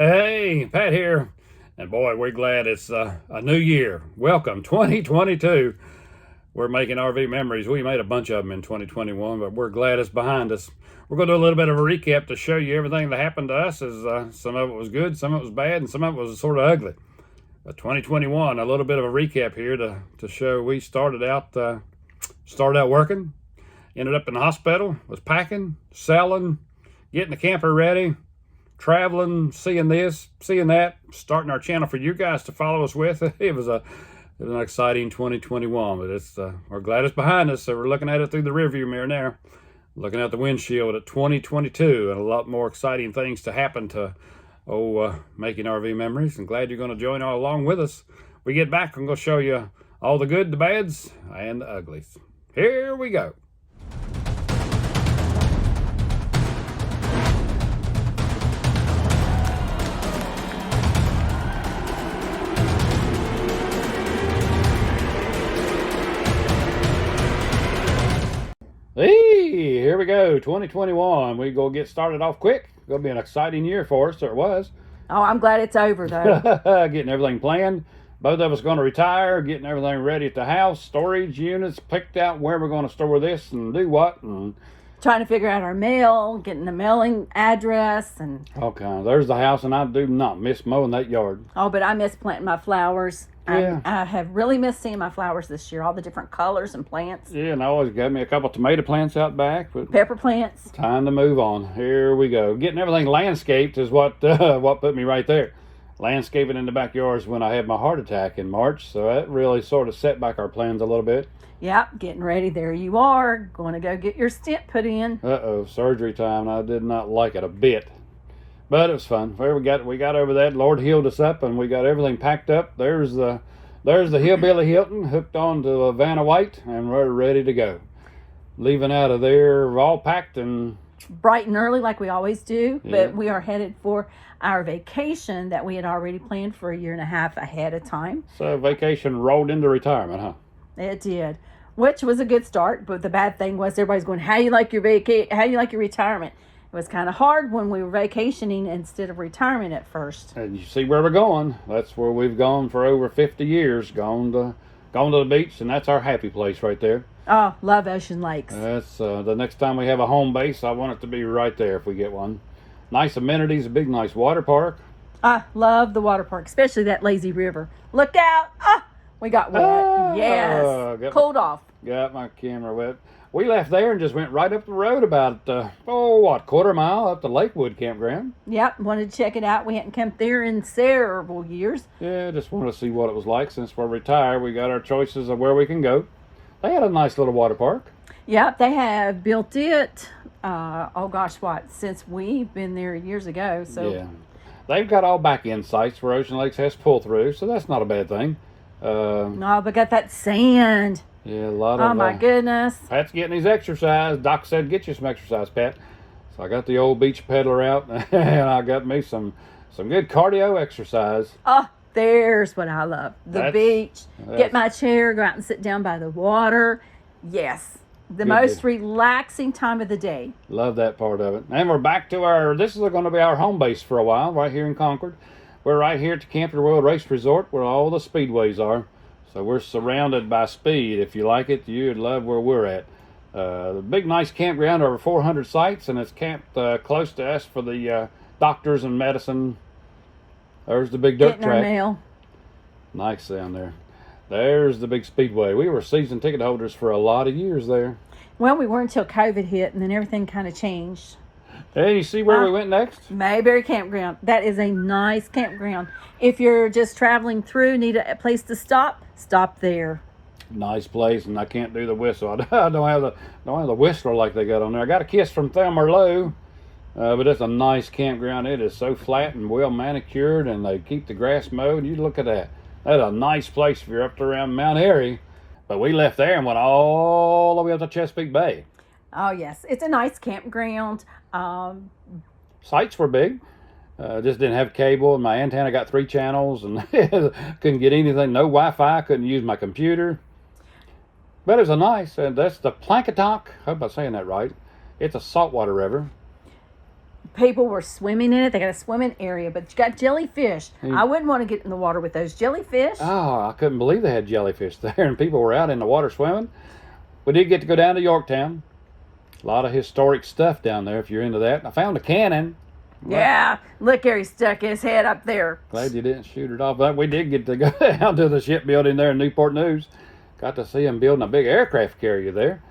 Hey, Pat here. And boy, we're glad it's a new year. Welcome, 2022. We're making RV memories. We made a bunch of them in 2021, but we're glad it's behind us. We're going to do a little bit of a recap to show you everything that happened to us. As some of it was good, some of it was bad, and some of it was sort of ugly. But 2021, a little bit of a recap here to show we started out working, ended up in the hospital, was packing, selling, getting the camper ready, traveling, seeing this, seeing that, starting our channel for you guys to follow us with. It was an exciting 2021, but we're glad it's behind us. So we're looking at it through the rearview mirror now, looking out the windshield at 2022, and a lot more exciting things to happen to making RV memories. And glad you're going to join all along with us. We get back, I'm going to show you all the good, the bads, and the uglies. Here we go. Hey, here we go, 2021. We go get started off quick. It's going to be an exciting year for us, or it was. Oh, I'm glad it's over, though. Getting everything planned. Both of us going to retire, getting everything ready at the house, storage units, picked out where we're going to store this and do what. And Trying to figure out our mail, getting the mailing address, and all kinds. There's the house, and I do not miss mowing that yard. oh, but I miss planting my flowers. Yeah. I have really missed seeing my flowers this year, all the different colors and plants. Yeah, and I always got me a couple of tomato plants out back, but Pepper plants. time to move on. Here we go. Getting everything landscaped is what put me right there. Landscaping in the backyard is when I had my heart attack in March, so that really sort of set back our plans a little bit. Yep, getting ready. There you are. Going to go get your stent put in. Uh-oh, surgery time. I did not like it a bit. But it was fun. Well, we got over that. Lord healed us up, and we got everything packed up. There's the Hillbilly Hilton hooked on to a Vanna White, and we're ready to go. Leaving out of there, all packed and Bright and early like we always do, Yeah. but we are headed for our vacation that we had already planned for a year and a half ahead of time. so vacation rolled into retirement, huh? It did, which was a good start. But the bad thing was everybody's going, "How you like your How you like your retirement?" It was kind of hard when we were vacationing instead of retirement at first. And you see where we're going. That's where we've gone for over 50 years. Gone to the beach, and that's our happy place right there. Oh, love Ocean Lakes. That's the next time we have a home base, I want it to be right there if we get one. Nice amenities, a big nice water park. I love the water park, especially that lazy river. Look out! Ah, we got wet. Ah, Yes, cooled off. Got my camera wet. We left there and just went right up the road about, quarter mile up to Lakewood Campground. Yep, wanted to check it out. We hadn't camped there in several years. Yeah, just wanted to see what it was like. Since we're retired, we got our choices of where we can go. They had a nice little water park. Yep, they have built it. Since we've been there years ago. So Yeah. They've got all back-end sites where Ocean Lakes has pull-through, so that's not a bad thing. no, but got that sand. Yeah, a lot of... Oh my goodness. Pat's getting his exercise. Doc said, get you some exercise, Pat. So I got the old beach peddler out, and I got me some good cardio exercise. Oh, there's what I love. The beach. that's- Get my chair, go out and sit down by the water. Yes. The Good most deal. relaxing time of the day. Love that part of it. And we're back to this is going to be our home base for a while, right here in Concord. We're right here at the Camp Your World Race Resort where all the speedways are. So we're surrounded by speed. If you like it, you'd love where we're at. The big, nice campground, over 400 sites, and it's camped close to us for the doctors and medicine. There's the big dirt Getting our track. mail. Nice down there. There's the big speedway. We were season ticket holders for a lot of years there. Well, we were until COVID hit, and then everything kind of changed. Hey, you see where we went next? Mayberry Campground. That is a nice campground. If you're just traveling through, need a place to stop, stop there. Nice place, and I can't do the whistle. I don't have the whistler like they got on there. I got a kiss from Thelma Lowe, but it's a nice campground. It is so flat and well manicured, and they keep the grass mowed. You look at that. That's a nice place if you're up to around Mount Airy. But we left there and went all the way up to Chesapeake Bay. Oh, yes. It's a nice campground. Sites were big. Just didn't have cable, and my antenna got 3 channels, and couldn't get anything. No Wi-Fi. Couldn't use my computer. But it was a nice, and that's the Plankatok. I hope I'm saying that right. It's a saltwater river. People were swimming in it. They got a swimming area, but you got jellyfish. I wouldn't want to get in the water with those jellyfish. Oh, I couldn't believe they had jellyfish there, and people were out in the water swimming. We did get to go down to Yorktown. A lot of historic stuff down there if you're into that. I found a cannon. Yeah, look, Gary stuck his head up there. Glad you didn't shoot it off. But we did get to go down to the shipbuilding there in Newport News. Got to see them building a big aircraft carrier there.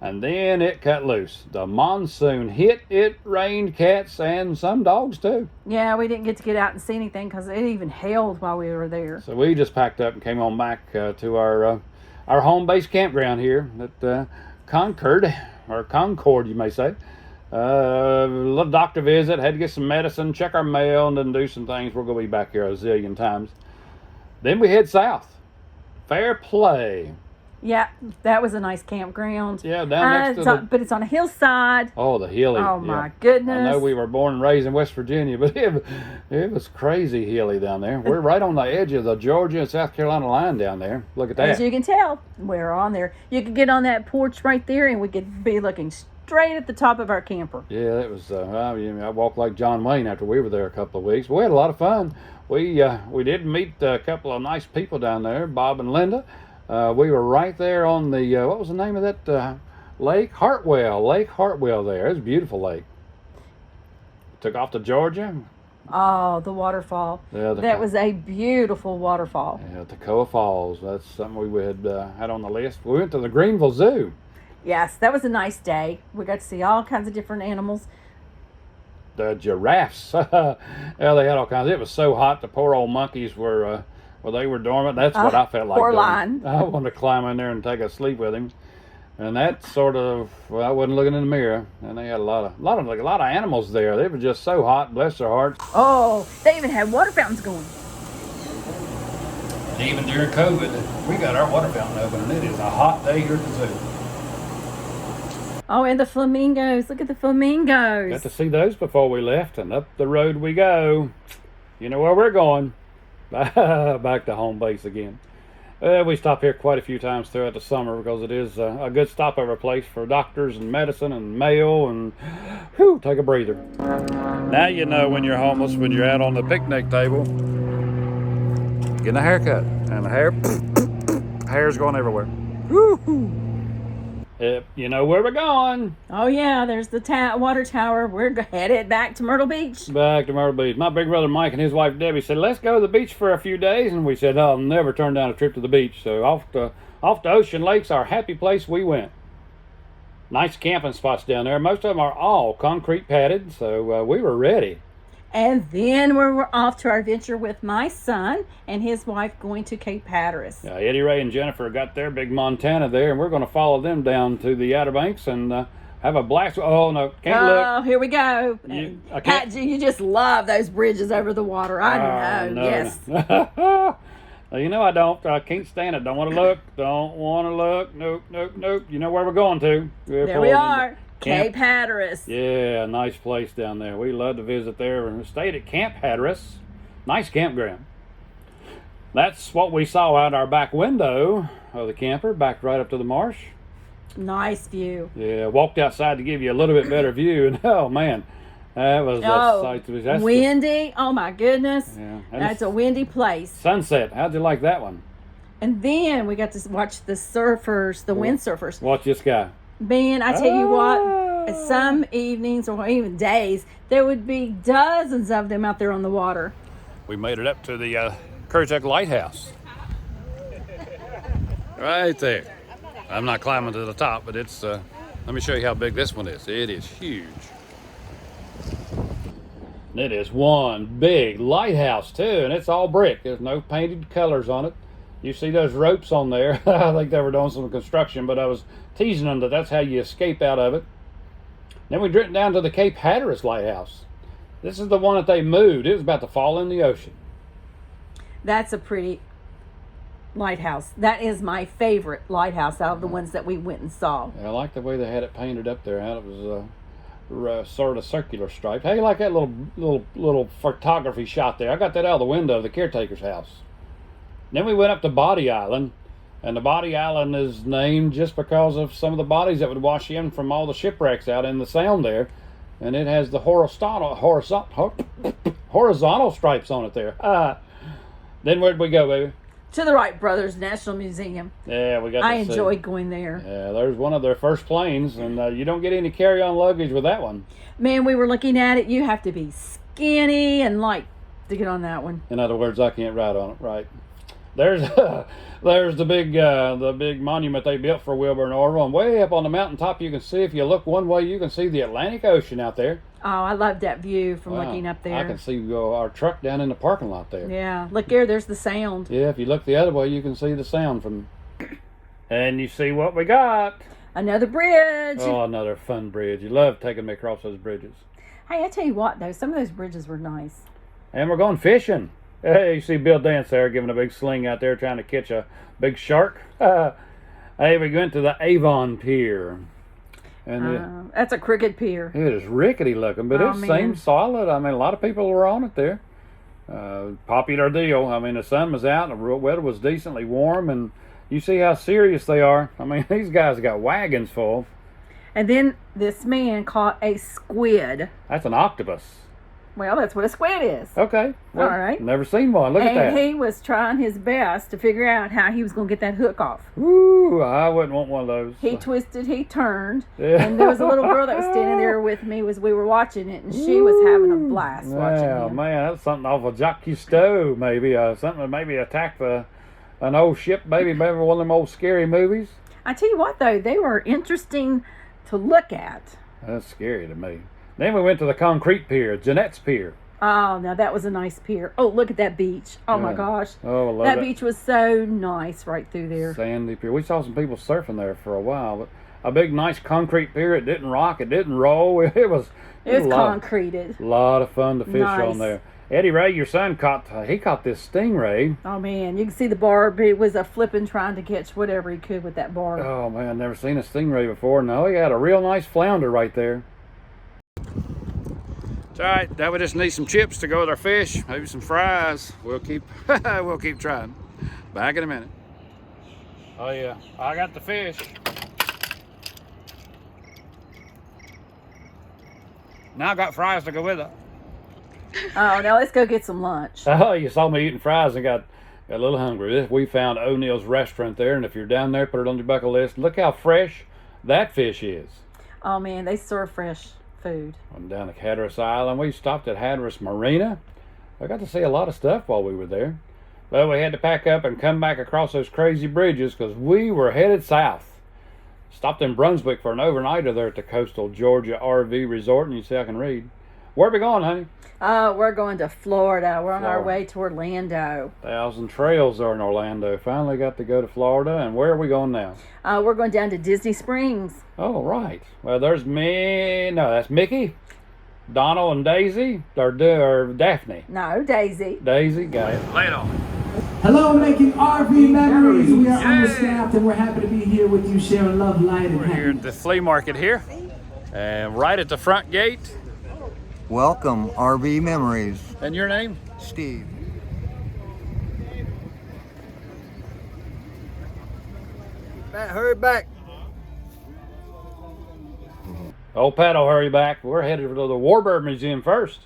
And then it cut loose. The monsoon hit. It rained cats and some dogs too. Yeah, we didn't get to get out and see anything because it even hailed while we were there. So we just packed up and came on back to our home base campground here at Concord, you may say. Little doctor visit, had to get some medicine, check our mail, and then do some things. We're going to be back here a zillion times. Then we head south. Fair Play. Yeah, that was a nice campground. Yeah, down next to but it's on a hillside. Oh, the hilly. Oh, my goodness. I know we were born and raised in West Virginia, but it was crazy hilly down there. We're right on the edge of the Georgia and South Carolina line down there. Look at that. As you can tell, we're on there. You could get on that porch right there, and we could be looking straight at the top of our camper. Yeah, it was. I walked like John Wayne after we were there a couple of weeks. We had a lot of fun. We did meet a couple of nice people down there, Bob and Linda. We were right there on the, what was the name of that lake? Lake Hartwell there. It was a beautiful lake. Took off to Georgia. Oh, the waterfall. Yeah, that was a beautiful waterfall. Yeah, Toccoa Falls. That's something we had on the list. We went to the Greenville Zoo. Yes, that was a nice day. We got to see all kinds of different animals. The giraffes. Yeah, they had all kinds. It was so hot, the poor old monkeys were... Well, they were dormant. That's what I felt like. Poor Lion. I wanted to climb in there and take a sleep with him, and that sort of. Well, I wasn't looking in the mirror, and they had a lot of animals there. They were just so hot, bless their hearts. Oh, they even had water fountains going. Even during COVID, we got our water fountain open, and it is a hot day here at the zoo. Oh, and the flamingos. Look at the flamingos. Got to see those before we left, and up the road we go. You know where we're going. Back to home base again. We stop here quite a few times throughout the summer because it is a good stopover place for doctors and medicine and mail and take a breather. Now you know when you're homeless, when you're out on the picnic table getting a haircut and the hair's going everywhere. Woo-hoo. You know where we're going. Oh, yeah, there's the water tower. We're headed back to Myrtle Beach. Back to Myrtle Beach. My big brother Mike and his wife Debbie said, let's go to the beach for a few days. And we said, I'll never turn down a trip to the beach. So off to Ocean Lakes, our happy place, we went. Nice camping spots down there. Most of them are all concrete padded, so we were ready. And then we were off to our adventure with my son and his wife going to Cape Hatteras. Eddie Ray and Jennifer got their big Montana there, and we're going to follow them down to the Outer Banks and have a blast. Oh, no, can't look. Oh, here we go. You just love those bridges over the water. I know, no, yes. No. You know I don't. I can't stand it. Don't want to look. Don't want to look. Nope. You know where we're going to. There we are. Cape Hatteras. Yeah, nice place down there. We love to visit there. We stayed at Camp Hatteras. Nice campground. That's what we saw out our back window of the camper, back right up to the marsh. Nice view. Yeah, walked outside to give you a little bit better view, and oh man, that was a sight to be. That's windy. Oh my goodness. Yeah, that's a windy place. Sunset. How'd you like that one? And then we got to watch the surfers, the windsurfers. Watch this guy. Man, I tell you what, some evenings or even days, there would be dozens of them out there on the water. We made it up to the Currituck Lighthouse. Right there. I'm not climbing to the top, but it's, let me show you how big this one is. It is huge. It is one big lighthouse too, and it's all brick. There's no painted colors on it. You see those ropes on there. I think they were doing some construction, but I was teasing them that that's how you escape out of it. Then we went down to the Cape Hatteras Lighthouse. This is the one that they moved. It was about to fall in the ocean. That's a pretty lighthouse. That is my favorite lighthouse out of the ones that we went and saw. Yeah, I like the way they had it painted up there. How it was sort of circular stripe. How you like that little photography shot there? I got that out of the window of the caretaker's house. Then we went up to Body Island, and the Body Island is named just because of some of the bodies that would wash in from all the shipwrecks out in the sound there. And it has the horizontal stripes on it there. Then where'd we go, baby? To the Wright Brothers National Museum. Yeah, we got I to see. enjoyed going there. Yeah, there's one of their first planes, and you don't get any carry-on luggage with that one. Man, we were looking at it. You have to be skinny and light to get on that one. In other words, I can't ride on it, right? There's the big monument they built for Wilbur and Orville, and way up on the mountaintop you can see, if you look one way, you can see the Atlantic Ocean out there. Oh, I love that view from looking up there. I can see our truck down in the parking lot there. Yeah, look there, there's the sound. Yeah, if you look the other way, you can see the sound from... And you see what we got. Another bridge. Oh, another fun bridge. You love taking me across those bridges. Hey, I tell you what, though, some of those bridges were nice. And we're going fishing. Hey, you see Bill Dance there giving a big sling out there trying to catch a big shark. Hey, we went to the Avon Pier. And that's a crooked pier. it is rickety looking, but it seems solid. I mean, a lot of people were on it there. Popular deal. I mean, the sun was out and the weather was decently warm, and you see how serious they are. I mean, these guys got wagons full. And then this man caught a squid. That's an octopus. Well, that's what a squid is. Okay. Well, all right. Never seen one. Look at that. And he was trying his best to figure out how he was going to get that hook off. Ooh, I wouldn't want one of those. He twisted, he turned, Yeah. and there was a little girl that was standing there with me as we were watching it, and she was having a blast watching him. Man, that's something off of Jacques Cousteau, maybe. Something that maybe attacked an old ship, maybe one of them old scary movies. I tell you what, though, they were interesting to look at. That's scary to me. Then we went to the concrete pier, Jeanette's Pier. Oh, now that was a nice pier. Oh, look at that beach. Oh, my gosh. Oh, I love that beach was so nice right through there. Sandy pier. We saw some people surfing there for a while. But a big, nice concrete pier. It didn't rock. It didn't roll. It was concreted. A lot of fun to fish Nice. on there. Eddie Ray, your son, caught this stingray. Oh, man. You can see the barb. It was a flipping trying to catch whatever he could with that barb. Oh, man, I've never seen a stingray before. No, he had a real nice flounder right there. It's all right. Now we just need some chips to go with our fish. Maybe some fries. We'll keep trying. Back in a minute. Oh yeah, I got the fish. Now I got fries to go with it. Oh, now let's go get some lunch. Oh, you saw me eating fries and got a little hungry. We found O'Neill's restaurant there, and if you're down there, put it on your bucket list. Look how fresh that fish is. Oh, man, they serve fresh food. I'm down at Hatteras Island. We stopped at Hatteras Marina. I got to see a lot of stuff while we were there. But we had to pack up and come back across those crazy bridges because we were headed south. Stopped in Brunswick for an overnighter there at the Coastal Georgia RV Resort, and you see I can read. Where are we going, honey? We're going to Florida. We're on our way to Orlando. 1,000 trails are in Orlando. Finally got to go to Florida. And where are we going now? We're going down to Disney Springs. Oh, right. Well, there's me. No, that's Mickey, Donald, and Daisy. Or Daphne. No, Daisy. Daisy, got it. Lay it on. Hello, making RV memories. We are understaffed and we're happy to be here with you, sharing love, light, and We're here happiness. at the flea market here. And right at the front gate. Welcome, RV Memories. And your name? Steve. Hurry back. Old Pat will hurry back. We're headed to the WARBIRD Museum first.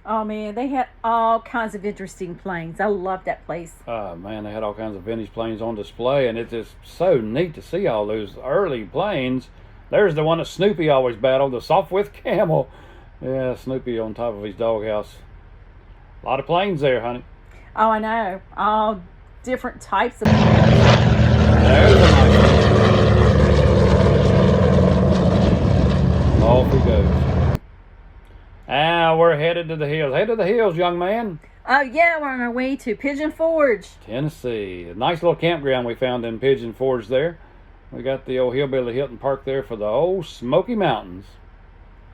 Oh, man, they had all kinds of interesting planes. I love that place. Oh, man, they had all kinds of vintage planes on display, and it's just so neat to see all those early planes. There's the one that Snoopy always battled, the Sopwith Camel. Yeah, Snoopy on top of his doghouse. A lot of planes there, honey. Oh, I know. All different types of planes. There's a nice one. Off he goes. Now we're headed to the hills. Head to the hills, young man. Oh, yeah, we're on our way to Pigeon Forge. Tennessee. A nice little campground we found in Pigeon Forge there. We got the old Hillbilly Hilton Park there for the old Smoky Mountains.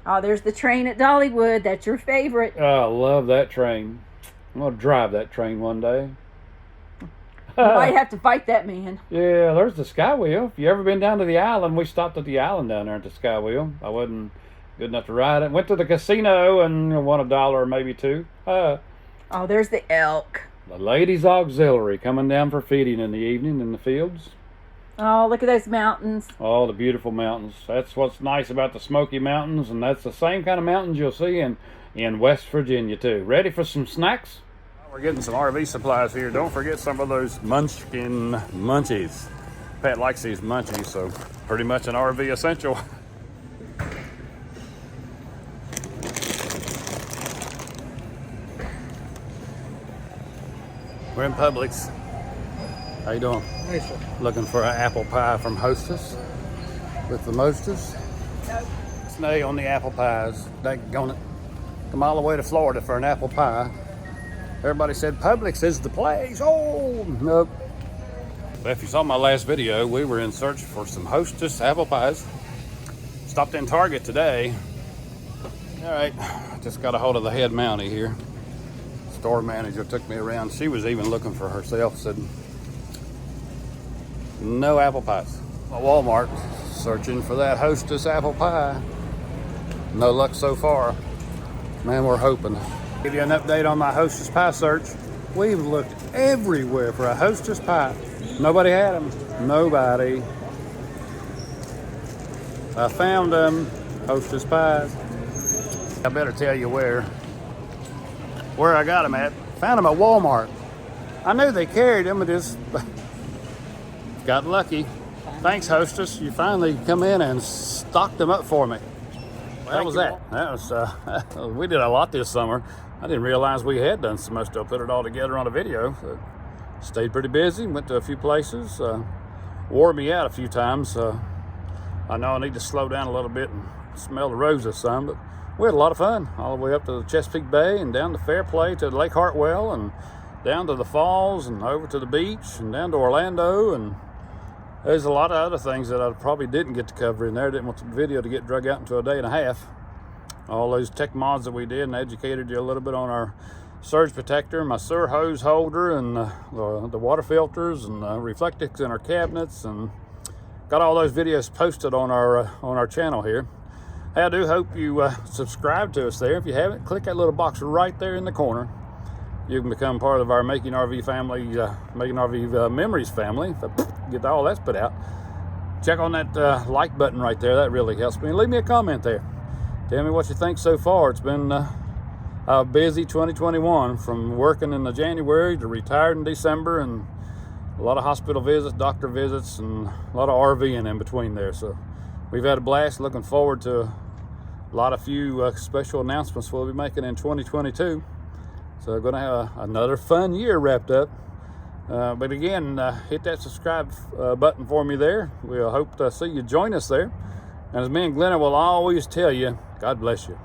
Oh, there's the train at Dollywood. That's your favorite. Oh, I love that train. I'm going to drive that train one day. You might have to fight that man. Yeah, there's the Skywheel. If you ever been down to the island, we stopped at the island down there at the Skywheel. I wasn't good enough to ride it. Went to the casino and won $1 or maybe $2. Oh, there's the elk. The ladies' auxiliary coming down for feeding in the evening in the fields. Oh, look at those mountains. All the beautiful mountains. That's what's nice about the Smoky Mountains, and that's the same kind of mountains you'll see in West Virginia too. Ready for some snacks? We're getting some RV supplies here. Don't forget some of those Munchkin munchies. Pat likes these munchies, so pretty much an RV essential. We're in Publix. How you doing? Hey, sir. Looking for an apple pie from Hostess with the mostest. Snay on the apple pies. Daggone it. Come all the way to Florida for an apple pie. Everybody said Publix is the place. Oh, nope. But if you saw my last video, we were in search for some Hostess apple pies. Stopped in Target today. All right, just got a hold of the head Mountie here. Store manager took me around. She was even looking for herself. Said, no apple pies. At Walmart, searching for that Hostess apple pie. No luck so far. Man, we're hoping. Give you an update on my Hostess pie search. We've looked everywhere for a Hostess pie. Nobody had them. Nobody. I found them. Hostess pies. I better tell you where I got them at. Found them at Walmart. I knew they carried them, but just got lucky. Thanks, Hostess. You finally come in and stocked them up for me. How was that? That was we did a lot this summer. I didn't realize we had done so much to put it all together on a video. So, stayed pretty busy. Went to a few places. Wore me out a few times. I know I need to slow down a little bit and smell the roses some, but we had a lot of fun. All the way up to the Chesapeake Bay and down to Fairplay to Lake Hartwell and down to the falls and over to the beach and down to Orlando, and there's a lot of other things that I probably didn't get to cover in there. Didn't want the video to get drug out into a day and a half. All those tech mods that we did, and educated you a little bit on our surge protector, my sewer hose holder, and the water filters, and reflectix in our cabinets, and got all those videos posted on our channel here. Hey, I do hope you subscribe to us there. If you haven't, click that little box right there in the corner. You can become part of our Making RV family, Making RV Memories family. Get all that put out. Check on that like button right there. That really helps me. Leave me a comment there. Tell me what you think so far. It's been a busy 2021, from working in the January to retired in December, and a lot of hospital visits, doctor visits, and a lot of RVing in between there. So we've had a blast. Looking forward to a few special announcements we'll be making in 2022. So we're going to have another fun year wrapped up. But again, hit that subscribe button for me there. We'll hope to see you join us there. And as me and Glenna will always tell you, God bless you.